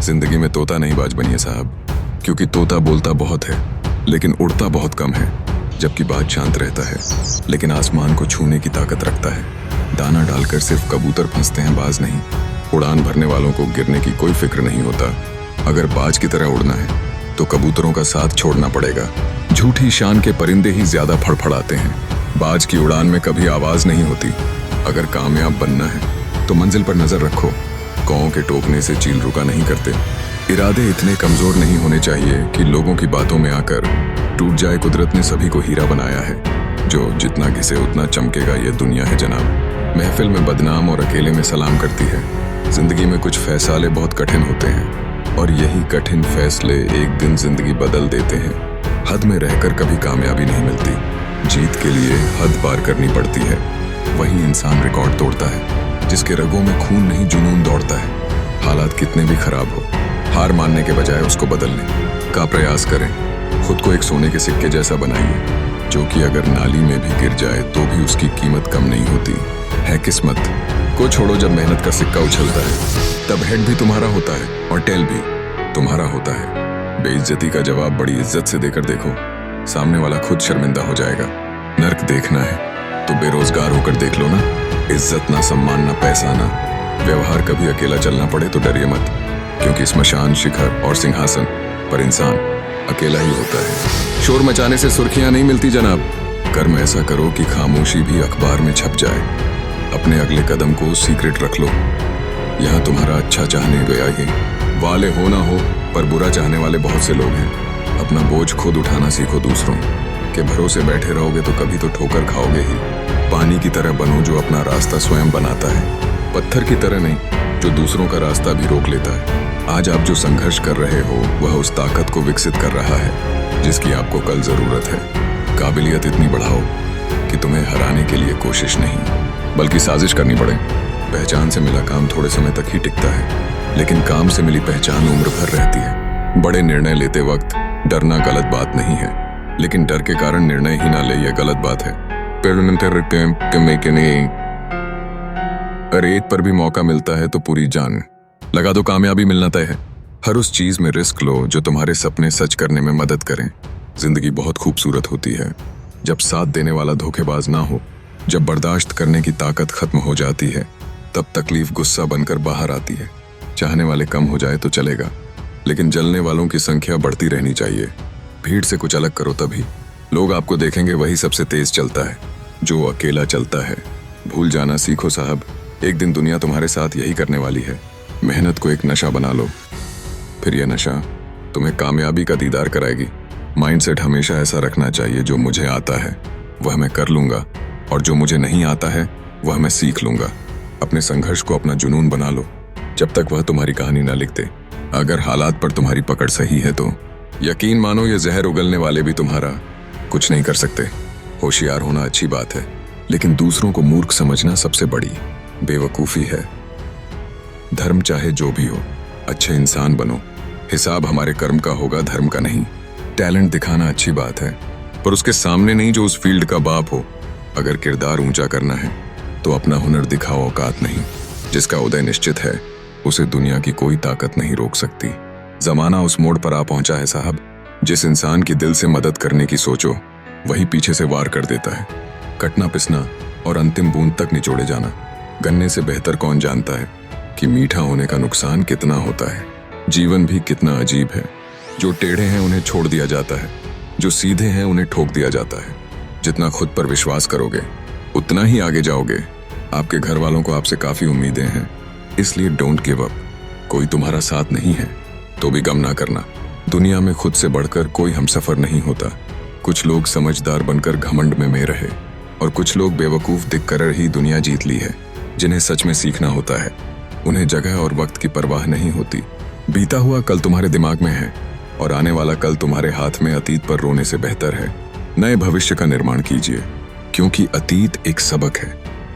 जिंदगी में तोता नहीं बाज बनिए साहब, क्योंकि तोता बोलता बहुत है लेकिन उड़ता बहुत कम है, जबकि बाज शांत रहता है लेकिन आसमान को छूने की ताकत रखता है। दाना डालकर सिर्फ कबूतर फंसते हैं, बाज नहीं। उड़ान भरने वालों को गिरने की कोई फिक्र नहीं होता। अगर बाज की तरह उड़ना है तो कबूतरों का साथ छोड़ना पड़ेगा। झूठी शान के परिंदे ही ज्यादा फड़फड़ाते हैं। बाज की उड़ान में कभी आवाज नहीं होती। अगर कामयाब बनना है तो मंजिल पर नजर रखो। कौओं के टोकने से चील रुका नहीं करते। इरादे इतने कमजोर नहीं होने चाहिए कि लोगों की बातों में आकर टूट जाए। कुदरत ने सभी को हीरा बनाया है, जो जितना घिसे उतना चमकेगा। ये दुनिया है जनाब, महफिल में बदनाम और अकेले में सलाम करती है। जिंदगी में कुछ फैसले बहुत कठिन होते हैं और यही कठिन फैसले एक दिन जिंदगी बदल देते हैं। हद में रहकर कभी कामयाबी नहीं मिलती। जीत के लिए हद पार करनी पड़ती है। वही इंसान रिकॉर्ड तोड़ता है जिसके रगों में खून नहीं जुनून दौड़ता है। हालात कितने भी खराब हो, हार मानने के बजाय उसको बदलने का प्रयास करें। खुद को एक सोने के सिक्के जैसा बनाइए, जो कि अगर नाली में भी गिर जाए तो भी उसकी कीमत कम नहीं होती है। किस्मत को छोड़ो, जब मेहनत का सिक्का उछलता है तब हेड भी तुम्हारा होता है और टेल भी तुम्हारा होता है। बेइज्जती का जवाब बड़ी इज्जत से देकर देखो, सामने वाला खुद शर्मिंदा हो जाएगा। नर्क देखना है तो बेरोजगार होकर देख लो ना। इज्जत ना, सम्मान ना, पैसा ना, व्यवहार कभी अकेला चलना पड़े तो डरिए मत, क्योंकि स्मशान, शिखर और सिंहासन पर इंसान अकेला ही होता है। शोर मचाने से सुर्खियां नहीं मिलती जनाब। कर्म ऐसा करो कि खामोशी भी अखबार में छप जाए। अपने अगले कदम को सीक्रेट रख लो। यहाँ तुम्हारा अच्छा चाहने गया ही वाले हो ना हो, पर बुरा चाहने वाले बहुत से लोग हैं। अपना बोझ खुद उठाना सीखो। दूसरों के भरोसे बैठे रहोगे तो कभी तो ठोकर खाओगे ही। पानी की तरह बनो जो अपना रास्ता स्वयं बनाता है, पत्थर की तरह नहीं जो दूसरों का रास्ता भी रोक लेता है। आज आप जो संघर्ष कर रहे हो वह उस ताकत को विकसित कर रहा है जिसकी आपको कल जरूरत है। काबिलियत इतनी बढ़ाओ कि तुम्हें हराने के लिए कोशिश नहीं बल्कि साजिश करनी पड़े। पहचान से मिला काम थोड़े समय तक ही टिकता है, लेकिन काम से मिली पहचान उम्र भर रहती है। बड़े निर्णय लेते वक्त डरना गलत बात नहीं है, लेकिन डर के कारण निर्णय ही ना ले यह गलत बात है। अरे एक पर भी मौका मिलता है तो पूरी जान लगा दो, कामयाबी मिलना तय है। हर उस चीज में रिस्क लो जो तुम्हारे सपने सच करने में मदद करें। जिंदगी बहुत खूबसूरत होती है जब साथ देने वाला धोखेबाज ना हो। जब बर्दाश्त करने की ताकत खत्म हो जाती है तब तकलीफ गुस्सा बनकर बाहर आती है। चाहने वाले कम हो जाए तो चलेगा, लेकिन जलने वालों की संख्या बढ़ती रहनी चाहिए। भीड़ से कुछ अलग करो, तभी लोग आपको देखेंगे। वही सबसे तेज चलता है जो अकेला चलता है। भूल जाना सीखो साहब, एक दिन दुनिया तुम्हारे साथ यही करने वाली है। मेहनत को एक नशा बना लो, फिर यह नशा तुम्हें कामयाबी का दीदार कराएगी। माइंडसेट हमेशा ऐसा रखना चाहिए, जो मुझे आता है वह मैं कर लूंगा और जो मुझे नहीं आता है वह मैं सीख लूंगा। अपने संघर्ष को अपना जुनून बना लो जब तक वह तुम्हारी कहानी ना लिखते। अगर हालात पर तुम्हारी पकड़ सही है तो यकीन मानो ये जहर उगलने वाले भी तुम्हारा कुछ नहीं कर सकते। होशियार होना अच्छी बात है, लेकिन दूसरों को मूर्ख समझना सबसे बड़ी बेवकूफी है। धर्म चाहे जो भी हो, अच्छे इंसान बनो। हिसाब हमारे कर्म का होगा, धर्म का नहीं। टैलेंट दिखाना अच्छी बात है, पर उसके सामने नहीं जो उस फील्ड का बाप हो। अगर किरदार ऊंचा करना है तो अपना हुनर दिखाओ, औकात नहीं। जिसका उदय निश्चित है उसे दुनिया की कोई ताकत नहीं रोक सकती। जमाना उस मोड़ पर आ पहुंचा है साहब, जिस इंसान की दिल से मदद करने की सोचो वही पीछे से वार कर देता है। कटना पिसना और अंतिम बूंद तक निचोड़े जाना। गन्ने से बेहतर कौन जानता है कि मीठा होने का नुकसान कितना होता है। जीवन भी कितना अजीब है। जो टेढ़े हैं उन्हें छोड़ दिया जाता है, जो सीधे हैं उन्हें ठोक दिया जाता है। जितना खुद पर विश्वास करोगे उतना ही आगे जाओगे। आपके घर वालों को आपसे काफी उम्मीदें हैं, इसलिए डोंट गिव अप। कोई तुम्हारा साथ नहीं है तो भी गम ना करना। दुनिया में खुद से बढ़कर कोई हमसफर नहीं होता। कुछ लोग समझदार बनकर घमंड में रहे और कुछ लोग बेवकूफ दिखकर ही दुनिया जीत ली है। जिन्हें सच में सीखना होता है उन्हें जगह और वक्त की परवाह नहीं होती। बीता हुआ कल तुम्हारे दिमाग में है और आने वाला कल तुम्हारे हाथ में। अतीत पर रोने से बेहतर है नए भविष्य का निर्माण कीजिए, क्योंकि अतीत एक सबक है।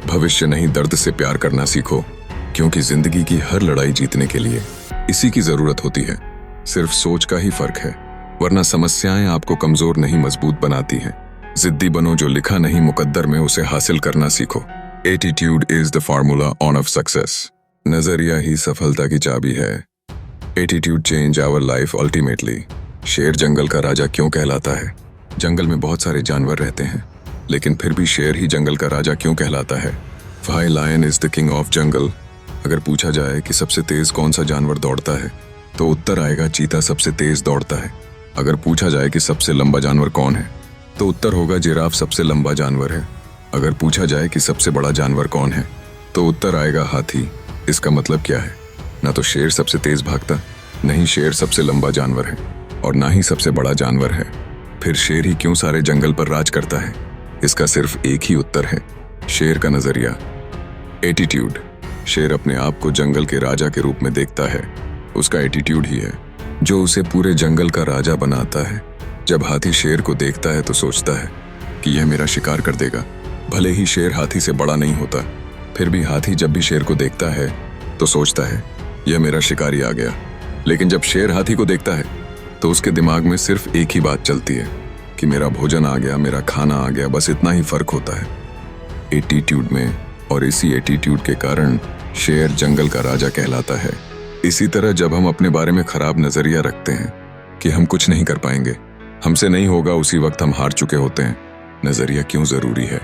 भविष्य नहीं, दर्द से प्यार करना सीखो, क्योंकि जिंदगी की हर लड़ाई जीतने के लिए इसी की जरूरत होती है। सिर्फ सोच का ही फर्क है, वरना समस्याएं आपको कमजोर नहीं मजबूत बनाती हैं। जिद्दी बनो, जो लिखा नहीं मुकद्दर में उसे हासिल करना सीखो। Attitude is the formula on of success. नजरिया ही सफलता की चाबी है। Attitude change our life ultimately. शेर जंगल का राजा क्यों कहलाता है? जंगल में बहुत सारे जानवर रहते हैं, लेकिन फिर भी शेर ही जंगल का राजा क्यों कहलाता है? Why lion is the king of jungle. अगर पूछा जाए कि सबसे तेज कौन सा जानवर दौड़ता है, तो उत्तर आएगा चीता सबसे तेज दौड़ता है। अगर पूछा जाए कि सबसे लंबा जानवर कौन है, तो उत्तर होगा जिराफ सबसे लंबा जानवर है। अगर पूछा जाए कि सबसे बड़ा जानवर कौन है, तो उत्तर आएगा हाथी। इसका मतलब क्या है? ना तो शेर सबसे तेज भागता, नहीं शेर सबसे लंबा जानवर है, और ना ही सबसे बड़ा जानवर है। फिर शेर ही क्यों सारे जंगल पर राज करता है? इसका सिर्फ एक ही उत्तर है, शेर का नजरिया। एटीट्यूड। शेर अपने आप को जंगल के राजा के रूप में देखता है। उसका एटीट्यूड ही है जो उसे पूरे जंगल का राजा बनाता है। जब हाथी शेर को देखता है तो सोचता है कि यह मेरा शिकार कर देगा। भले ही शेर हाथी से बड़ा नहीं होता, फिर भी हाथी जब भी शेर को देखता है तो सोचता है यह मेरा शिकारी आ गया। लेकिन जब शेर हाथी को देखता है तो उसके दिमाग में सिर्फ एक ही बात चलती है कि मेरा भोजन आ गया, मेरा खाना आ गया। बस इतना ही फर्क होता है एटीट्यूड में, और इसी एटीट्यूड के कारण शेर जंगल का राजा कहलाता है। इसी तरह जब हम अपने बारे में खराब नजरिया रखते हैं कि हम कुछ नहीं कर पाएंगे, हमसे नहीं होगा, उसी वक्त हम हार चुके होते हैं। नजरिया क्यों जरूरी है?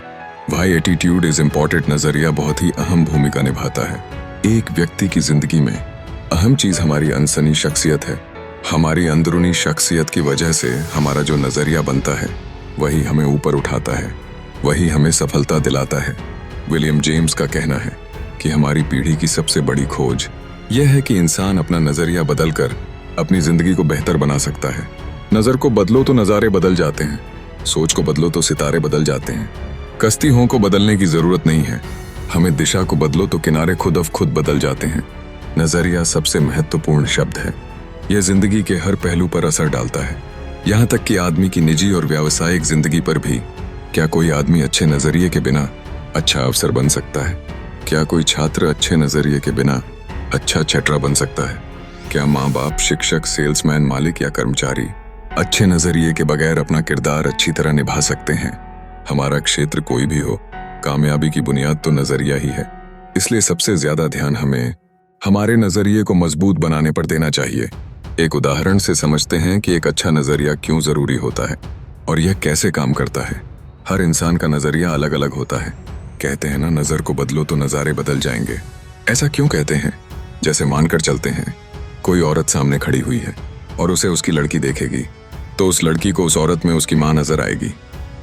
Why attitude is important. नजरिया बहुत ही अहम भूमिका निभाता है एक व्यक्ति की जिंदगी में। अहम चीज हमारी अनसनी शख्सियत है। हमारी अंदरूनी शख्सियत की वजह से हमारा जो नजरिया बनता है वही हमें ऊपर उठाता है, वही हमें सफलता दिलाता है। विलियम जेम्स का कहना है कि हमारी पीढ़ी की सबसे बड़ी खोज यह है कि इंसान अपना नजरिया बदलकर अपनी जिंदगी को बेहतर बना सकता है। नजर को बदलो तो नजारे बदल जाते हैं, सोच को बदलो तो सितारे बदल जाते हैं। कश्तियों को बदलने की जरूरत नहीं है, हमें दिशा को बदलो तो किनारे खुद अब खुद बदल जाते हैं। नजरिया सबसे महत्वपूर्ण शब्द है। यह जिंदगी के हर पहलू पर असर डालता है, यहाँ तक कि आदमी की निजी और व्यावसायिक जिंदगी पर भी। क्या कोई आदमी अच्छे नजरिए के बिना अच्छा अफसर बन सकता है? क्या कोई छात्र अच्छे नजरिए के बिना अच्छा छात्रा बन सकता है? क्या माँ बाप, शिक्षक, सेल्समैन, मालिक या कर्मचारी अच्छे नजरिए के बगैर अपना किरदार अच्छी तरह निभा सकते हैं? हमारा क्षेत्र कोई भी हो, कामयाबी की बुनियाद तो नजरिया ही है। इसलिए सबसे ज्यादा ध्यान हमें हमारे नजरिए को मजबूत बनाने पर देना चाहिए। एक उदाहरण से समझते हैं कि एक अच्छा नजरिया क्यों जरूरी होता है और यह कैसे काम करता है। हर इंसान का नजरिया अलग अलग होता है। कहते हैं ना, नजर को बदलो तो नजारे बदल जाएंगे। ऐसा क्यों कहते हैं? जैसे मानकर चलते हैं कोई औरत सामने खड़ी हुई है और उसे उसकी लड़की देखेगी, तो उस लड़की को उस औरत में उसकी माँ नजर आएगी।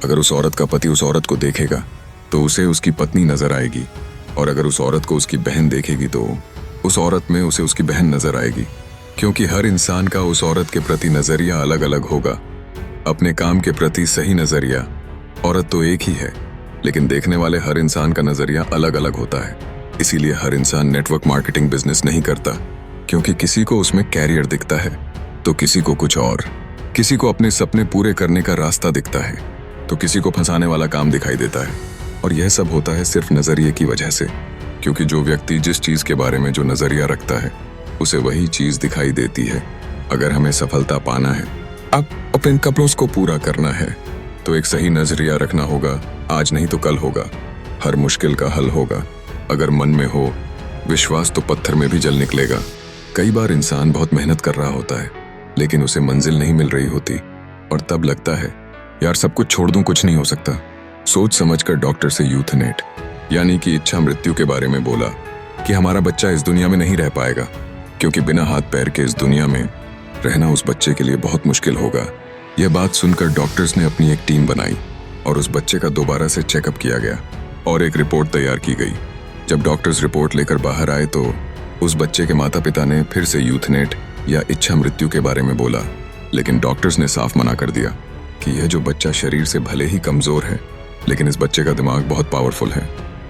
अगर उस औरत का पति उस औरत को देखेगा तो उसे उसकी पत्नी नजर आएगी, और अगर उस औरत को उसकी बहन देखेगी तो उस औरत में उसे उसकी बहन नजर आएगी। क्योंकि हर इंसान का उस औरत के प्रति नजरिया अलग अलग होगा। अपने काम के प्रति सही नजरिया। औरत तो एक ही है, लेकिन देखने वाले हर इंसान का नजरिया अलग अलग होता है। इसीलिए हर इंसान नेटवर्क मार्केटिंग बिजनेस नहीं करता, क्योंकि किसी को उसमें कैरियर दिखता है तो किसी को कुछ और। किसी को अपने सपने पूरे करने का रास्ता दिखता है तो किसी को फंसाने वाला काम दिखाई देता है। और यह सब होता है सिर्फ नजरिए की वजह से, क्योंकि जो व्यक्ति जिस चीज के बारे में जो नजरिया रखता है उसे वही चीज दिखाई देती है। अगर हमें सफलता पाना है, अब अपने कपड़ों को पूरा करना है, तो एक सही नजरिया रखना होगा। आज नहीं तो कल होगा, हर मुश्किल का हल होगा। अगर मन में हो विश्वास तो पत्थर में भी जल निकलेगा। कई बार इंसान बहुत मेहनत कर रहा होता है, लेकिन उसे मंजिल नहीं मिल रही होती, और तब लगता है यार सब कुछ छोड़ दूं, कुछ नहीं हो सकता। सोच समझकर डॉक्टर से यूथनेट यानी कि इच्छा मृत्यु के बारे में बोला कि हमारा बच्चा इस दुनिया में नहीं रह पाएगा, क्योंकि बिना हाथ पैर के इस दुनिया में रहना उस बच्चे के लिए बहुत मुश्किल होगा। यह बात सुनकर डॉक्टर्स ने अपनी एक टीम बनाई और उस बच्चे का दोबारा से चेकअप किया गया और एक रिपोर्ट तैयार की गई। जब डॉक्टर्स रिपोर्ट लेकर बाहर आए तो उस बच्चे के माता पिता ने फिर से यूथनेट या इच्छा मृत्यु के बारे में बोला, लेकिन डॉक्टर्स ने साफ मना कर दिया कि यह जो बच्चा शरीर से भले ही कमजोर है, लेकिन इस बच्चे का दिमाग बहुत पावरफुल है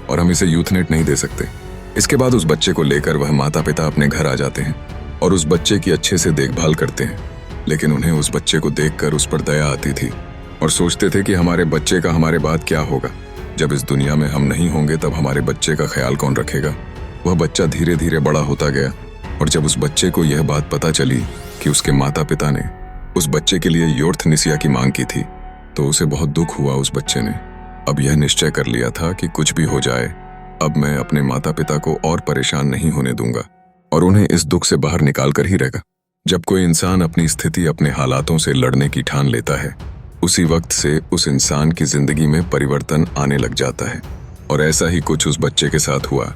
और हम इसे यूथनेट नहीं दे सकते। इसके बाद उस बच्चे को लेकर वह माता पिता अपने घर आ जाते हैं और उस बच्चे की अच्छे से देखभाल करते हैं, लेकिन उन्हें उस बच्चे को देखकर उस पर दया आती थी और सोचते थे कि हमारे बच्चे का हमारे बाद क्या होगा। जब इस दुनिया में हम नहीं होंगे तब हमारे बच्चे का ख्याल कौन रखेगा। वह बच्चा धीरे धीरे बड़ा होता गया, और जब उस बच्चे को यह बात पता चली कि उसके माता पिता ने उस बच्चे के लिए यूथनेसिया की मांग की थी, तो उसे बहुत दुख हुआ। उस बच्चे ने अब यह निश्चय कर लिया था कि कुछ भी हो जाए, अब मैं अपने माता पिता को और परेशान नहीं होने दूंगा और उन्हें इस दुख से बाहर निकाल कर ही रहेगा। जब कोई इंसान अपनी स्थिति अपने हालातों से लड़ने की ठान लेता है, उसी वक्त से उस इंसान की जिंदगी में परिवर्तन आने लग जाता है। और ऐसा ही कुछ उस बच्चे के साथ हुआ।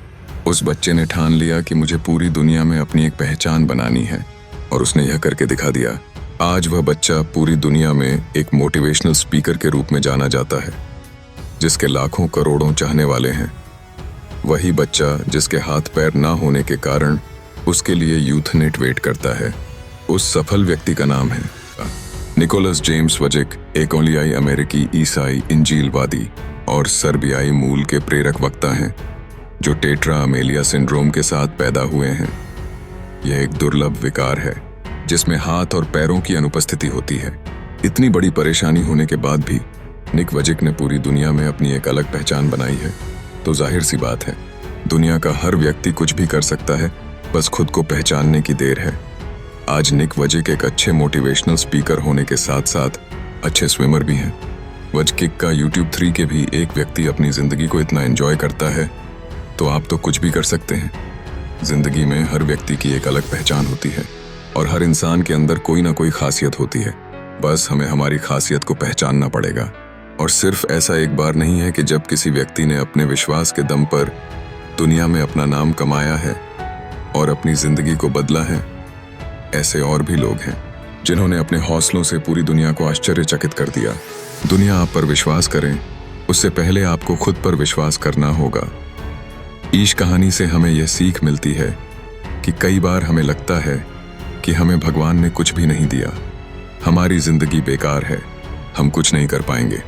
उस बच्चे ने ठान लिया कि मुझे पूरी दुनिया में अपनी एक पहचान बनानी है, और उसने यह करके दिखा दिया। आज वह बच्चा पूरी दुनिया में एक मोटिवेशनल स्पीकर के रूप में जाना जाता है, जिसके लाखों करोड़ों चाहने वाले हैं। वही बच्चा जिसके हाथ पैर ना होने के कारण उसके लिए यूथनेट वेट करता है, उस सफल व्यक्ति का नाम है निकोलस जेम्स वजिक, एक ओलियाई अमेरिकी ईसाई इंजीलवादी और सर्बियाई मूल के प्रेरक वक्ता हैं, जो टेट्रा अमेलिया सिंड्रोम के साथ पैदा हुए हैं। यह एक दुर्लभ विकार है जिसमें हाथ और पैरों की अनुपस्थिति होती है। इतनी बड़ी परेशानी होने के बाद भी निक वजिक ने पूरी दुनिया में अपनी एक अलग पहचान बनाई है। तो जाहिर सी बात है, दुनिया का हर व्यक्ति कुछ भी कर सकता है, बस खुद को पहचानने की देर है। आज निक वजिक एक अच्छे मोटिवेशनल स्पीकर होने के साथ साथ अच्छे स्विमर भी हैं। वजिक का YouTube 3 के भी एक व्यक्ति अपनी जिंदगी को इतना एंजॉय करता है, तो आप तो कुछ भी कर सकते हैं। जिंदगी में हर व्यक्ति की एक अलग पहचान होती है और हर इंसान के अंदर कोई ना कोई खासियत होती है। बस हमें हमारी खासियत को पहचानना पड़ेगा। और सिर्फ ऐसा एक बार नहीं है कि जब किसी व्यक्ति ने अपने विश्वास के दम पर दुनिया में अपना नाम कमाया है और अपनी जिंदगी को बदला है। ऐसे और भी लोग हैं जिन्होंने अपने हौसलों से पूरी दुनिया को आश्चर्यचकित कर दिया। दुनिया आप पर विश्वास करें, उससे पहले आपको खुद पर विश्वास करना होगा। ईश कहानी से हमें यह सीख मिलती है कि कई बार हमें लगता है कि हमें भगवान ने कुछ भी नहीं दिया, हमारी जिंदगी बेकार है, हम कुछ नहीं कर पाएंगे।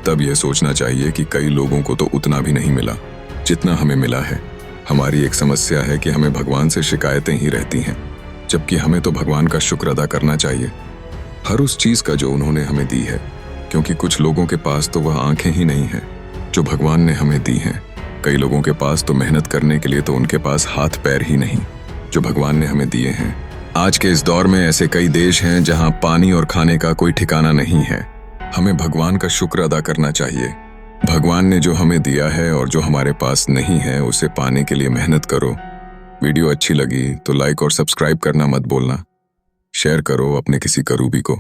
तब यह सोचना चाहिए कि कई लोगों को तो उतना भी नहीं मिला जितना हमें मिला है। हमारी एक समस्या है कि हमें भगवान से शिकायतें ही रहती हैं, जबकि हमें तो भगवान का शुक्र अदा करना चाहिए हर उस चीज का जो उन्होंने हमें दी है। क्योंकि कुछ लोगों के पास तो वह आंखें ही नहीं हैं जो भगवान ने हमें दी हैं। कई लोगों के पास तो मेहनत करने के लिए तो उनके पास हाथ पैर ही नहीं जो भगवान ने हमें दिए हैं। आज के इस दौर में ऐसे कई देश हैं जहां पानी और खाने का कोई ठिकाना नहीं है। हमें भगवान का शुक्र अदा करना चाहिए। भगवान ने जो हमें दिया है और जो हमारे पास नहीं है, उसे पाने के लिए मेहनत करो। वीडियो अच्छी लगी तो लाइक और सब्सक्राइब करना मत भूलना। शेयर करो अपने किसी करीबी को।